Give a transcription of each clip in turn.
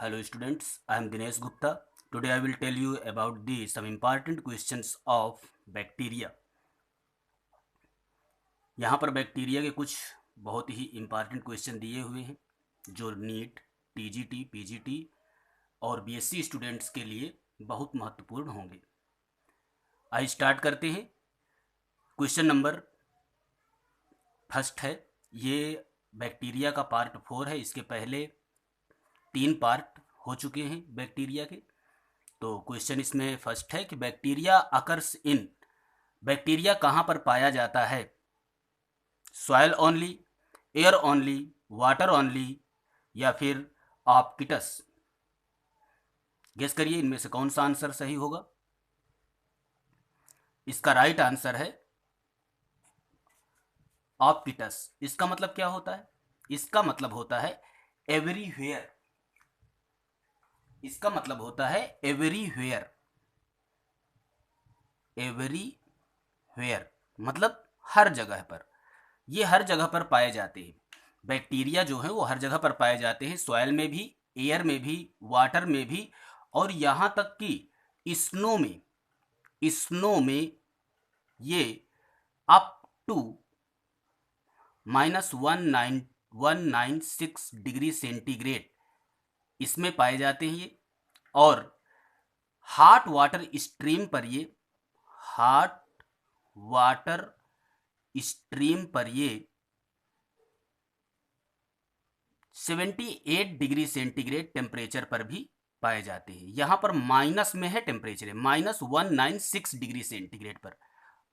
Hello students, I am Dinesh Gupta. Today I will tell you about some important questions of bacteria. यहाँ पर bacteria के कुछ बहुत ही important question दिए हुए हैं जो नीट, टीजीटी, पीजीटी और बीएससी स्टूडेंट्स के लिए बहुत महत्वपूर्ण होंगे। आइए स्टार्ट करते हैं। क्वेश्चन नंबर फर्स्ट है, ये बैक्टीरिया का पार्ट 4 है। इसके पहले 3 पार्ट हो चुके हैं बैक्टीरिया के। तो क्वेश्चन इसमें फर्स्ट है कि बैक्टीरिया अकर्स इन, बैक्टीरिया कहाँ पर पाया जाता है? Soil only, air only, water only या फिर ऑप्टिटस? गेस करिए इनमें से कौन सा आंसर सही होगा। इसका राइट आंसर है ऑप्टिटस। इसका मतलब क्या होता है? इसका मतलब होता है एवरीवेयर। इसका मतलब होता है एवरीवेयर। एवरीवेयर मतलब हर जगह पर। ये हर जगह पर पाए जाते हैं। बैक्टीरिया जो है वो हर जगह पर पाए जाते हैं, सॉइल में भी, एयर में भी, वाटर में भी और यहाँ तक कि स्नो में ये अप टू -196 डिग्री सेंटीग्रेड इसमें पाए जाते हैं ये। और हॉट वाटर स्ट्रीम पर ये 78 डिग्री सेंटीग्रेड टेम्परेचर पर भी पाए जाते हैं। यहाँ पर माइनस में है टेम्परेचर, -196 डिग्री सेंटीग्रेड पर,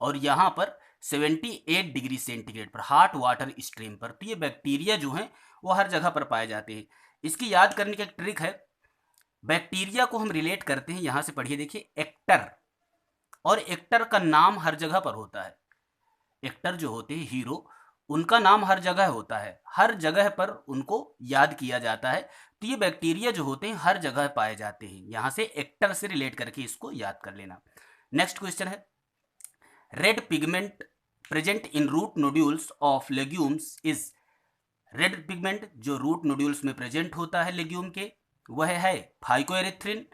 और यहाँ पर 78 डिग्री सेंटीग्रेड पर हॉट वाटर स्ट्रीम पर। तो ये बैक्टीरिया जो हैं वो हर जगह पर पाए जाते हैं। इसकी याद करने का एक ट्रिक है। बैक्टीरिया को हम रिलेट करते हैं, यहाँ से पढ़िए, देखिए, एक्टर, और एक्टर का नाम हर जगह पर होता है। एक्टर जो होते हैं हीरो, उनका नाम हर जगह होता है, हर जगह पर उनको याद किया जाता है। तो ये बैक्टीरिया जो होते हैं हर जगह पाए जाते हैं। यहाँ से एक्टर से रिलेट करके इसको याद कर लेना। नेक्स्ट क्वेश्चन है, red pigment present in root nodules of legumes is. Red pigment जो रूट नोड्यूल्स में प्रेजेंट होता है लेग्यूम के, वह है phycoerythrin,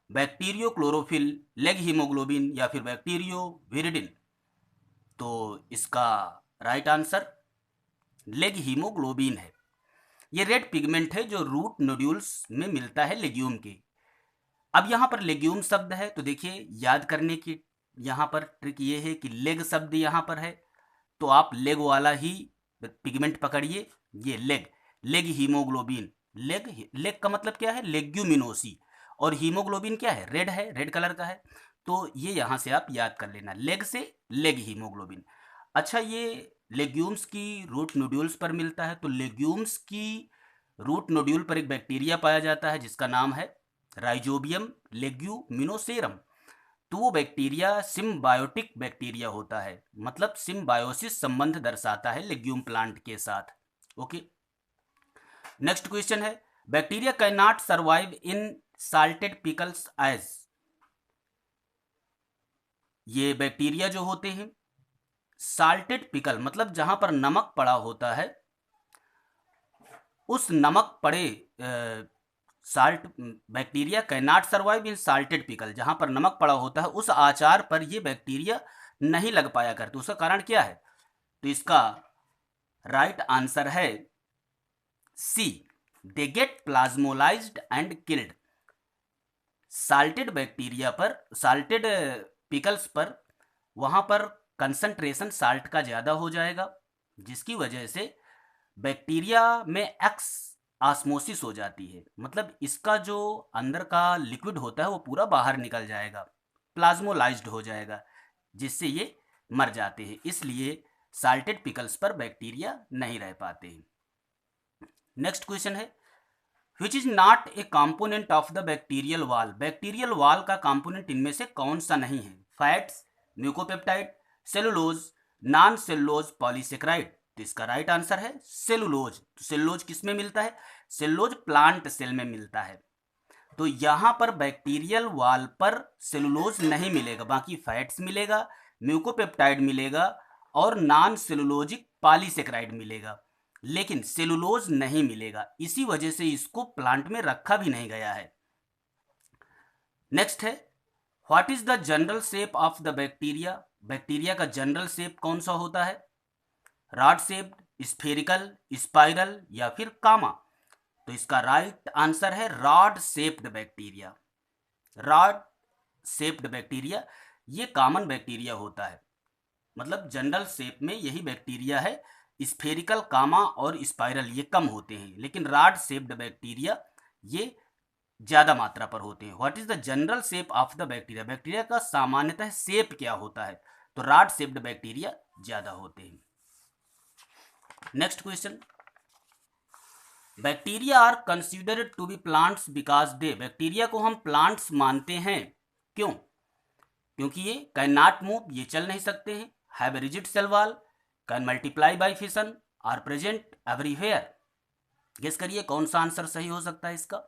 bacteriochlorophyll, leghaemoglobin या फिर बैक्टीरियो विरिडिन। तो इसका राइट आंसर लेग हीमोग्लोबिन है। ये रेड पिगमेंट है जो रूट नोड्यूल्स में मिलता है लेग्यूम के। अब यहाँ पर लेग्यूम शब्द है तो देखिए, याद करने की यहाँ पर ट्रिक ये है कि लेग शब्द यहाँ पर है तो आप लेग वाला ही पिगमेंट पकड़िए। ये लेग हीमोग्लोबिन। लेग का मतलब क्या है? लेग्यूमिनोसी। और हीमोग्लोबिन क्या है? रेड कलर का है। तो ये यहाँ से आप याद कर लेना, लेग से लेग हीमोग्लोबिन। अच्छा, ये लेग्यूम्स की रूट नोड्यूल्स पर मिलता है, तो लेग्यूम्स की रूट नोड्यूल पर एक बैक्टीरिया पाया जाता है जिसका नाम है राइजोबियम लेग्यूमिनोसेरम। तो वो बैक्टीरिया सिम्बायोटिक बैक्टीरिया होता है, मतलब सिम्बायोसिस संबंध दर्शाता है लेग्यूम प्लांट के साथ। ओके, नेक्स्ट क्वेश्चन है, bacteria can not survive in salted pickles as. ये बैक्टीरिया जो होते हैं साल्टेड पिकल मतलब जहां पर नमक पड़ा होता है, उस नमक पड़े salt bacteria can not survive in salted pickle, जहां पर नमक पड़ा होता है उस आचार पर ये बैक्टीरिया नहीं लग पाया करते। उसका कारण क्या है? तो इसका राइट आंसर है C, they get plasmolysed and killed. Salted bacteria पर, साल्टेड पिकल्स पर, वहां पर कंसंट्रेशन साल्ट का ज़्यादा हो जाएगा, जिसकी वजह से बैक्टीरिया में एक्स ऑस्मोसिस हो जाती है, मतलब इसका जो अंदर का लिक्विड होता है वो पूरा बाहर निकल जाएगा, प्लाज्मोलाइज्ड हो जाएगा, जिससे ये मर जाते हैं। इसलिए साल्टेड पिकल्स पर बैक्टीरिया नहीं रह पाते हैं। नेक्स्ट क्वेश्चन है, which is not a component of the bacterial wall. Bacterial wall का कंपोनेंट इनमें से कौन सा नहीं है? Fats, mucopeptide, cellulose, non cellulose, polysaccharide. तो इसका राइट आंसर है सेलुलोज। तो सेलुलोज किस में मिलता है? सेलुलोज प्लांट सेल में मिलता है। तो यहाँ पर बैक्टीरियल वॉल पर सेलुलोज नहीं मिलेगा, बाकी फैट्स मिलेगा, म्यूकोपेप्टाइड मिलेगा और नॉन सेलुलोजिक पॉलीसेक्राइड मिलेगा। लेकिन सेलुलोज नहीं मिलेगा, इसी वजह से इसको प्लांट में रखा भी नहीं गया है। नेक्स्ट है, what is the general shape of the bacteria? Bacteria का जनरल शेप कौन सा होता है? रॉड शेप्ड, स्फेरिकल, स्पाइरल या फिर कामा? तो इसका राइट आंसर है rod shaped bacteria. Rod shaped bacteria ये कॉमन बैक्टीरिया होता है, मतलब जनरल शेप में यही बैक्टीरिया है। स्फेरिकल, कामा और स्पाइरल ये कम होते हैं, लेकिन रॉड शेप्ड बैक्टीरिया ये ज़्यादा मात्रा पर होते हैं। What is the general shape of the bacteria? Bacteria का सामान्यतः शेप क्या होता है? तो रॉड शेप्ड बैक्टीरिया ज़्यादा होते हैं। Next question, bacteria are considered to be plants because they, bacteria को हम प्लांट्स मानते हैं क्यों? क्योंकि ये कैन नॉट मूव, ये चल नहीं सकते हैं, have a rigid cell wall, can multiply by fission, are present everywhere. Guess करिए कौन सा आंसर सही हो सकता है इसका?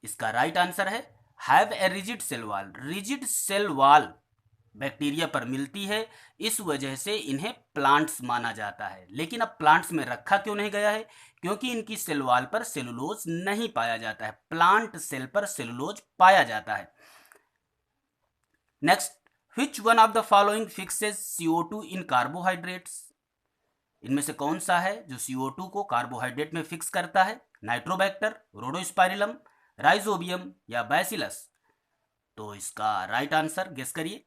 इसका राइट आंसर है have a rigid cell wall. Rigid cell wall bacteria पर मिलती है, इस वजह से इन्हें प्लांट्स माना जाता है। लेकिन अब प्लांट्स में रखा क्यों नहीं गया है? क्योंकि इनकी सेल वॉल पर सेलुलोज नहीं पाया जाता है, प्लांट सेल पर सेलुलोज पाया जाता है। Next, which one of the following fixes CO2 in carbohydrates? इनमें से कौन सा है जो CO2 को कार्बोहाइड्रेट में फिक्स करता है? नाइट्रोबैक्टर, रोडोस्पाइरिलम, राइजोबियम या बैसिलस? तो इसका राइट आंसर गेस करिए,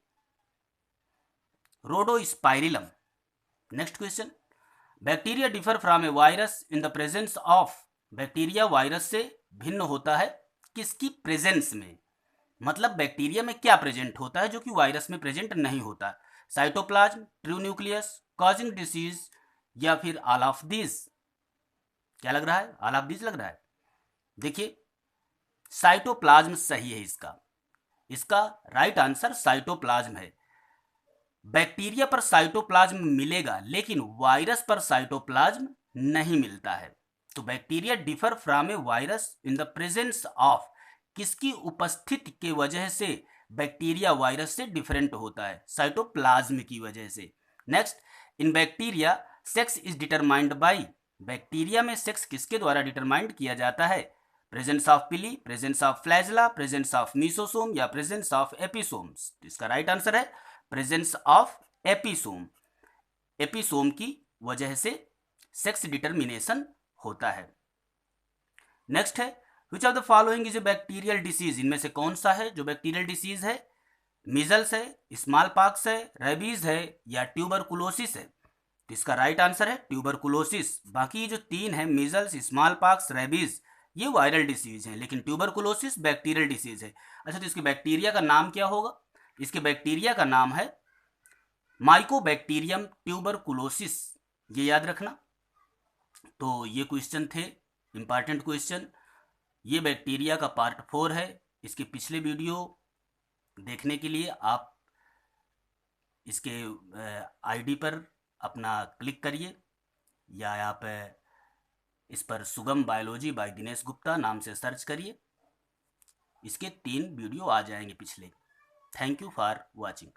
Rhodospirillum. Next question, bacteria differ from a virus in the presence of, bacteria virus से भिन्न होता है किसकी प्रेजेंस में? मतलब बैक्टीरिया में क्या प्रेजेंट होता है जो कि वायरस में प्रेजेंट नहीं होता? Cytoplasm, true nucleus, causing disease या फिर ऑल ऑफ दिस? क्या लग रहा है? ऑल ऑफ दिस लग रहा है। देखिए, साइटोप्लाज्म सही है इसका राइट आंसर साइटोप्लाज्म है। बैक्टीरिया पर साइटोप्लाज्म मिलेगा, लेकिन वायरस पर साइटोप्लाज्म नहीं मिलता है। तो bacteria differ from a virus in the presence of, किसकी उपस्थिति के वजह से बैक्टीरिया वायरस से डिफरेंट होता है? साइटोप्लाज्म की वजह से। Next, in bacteria sex is determined by, bacteria में सेक्स किसके द्वारा डिटरमाइंड किया जाता है? प्रेजेंस ऑफ पिली, presence of flagella, presence of mesosome या प्रेजेंस ऑफ एपिसोम्स? इसका राइट आंसर है प्रेजेंस ऑफ एपिसोम। एपिसोम की वजह से सेक्स डिटर्मिनेशन होता है। नेक्स्ट है, which of the following is a bacterial disease? इनमें से कौन सा है जो बैक्टीरियल डिसीज है? मीजल्स है, स्मॉल पॉक्स है, रेबीज है या ट्यूबरकुलोसिस है? तो इसका राइट आंसर है ट्यूबरकुलोसिस। बाकी जो तीन है, मीजल्स, स्मॉल पॉक्स, रेबीज, ये वायरल डिसीज है, लेकिन ट्यूबरकुलोसिस बैक्टीरियल डिसीज है। अच्छा, तो इसके बैक्टीरिया का नाम क्या होगा? इसके बैक्टीरिया का नाम है माइकोबैक्टीरियम ट्यूबरकुलोसिस, ये याद रखना। तो ये क्वेश्चन थे इंपॉर्टेंट क्वेश्चन। ये बैक्टीरिया का पार्ट 4 है। इसके पिछले वीडियो देखने के लिए आप इसके आईडी पर अपना क्लिक करिए, या आप इस पर सुगम बायोलॉजी बाय दिनेश गुप्ता नाम से सर्च करिए। इसके 3 वीडियो आ जाएंगे पिछले। Thank you for watching.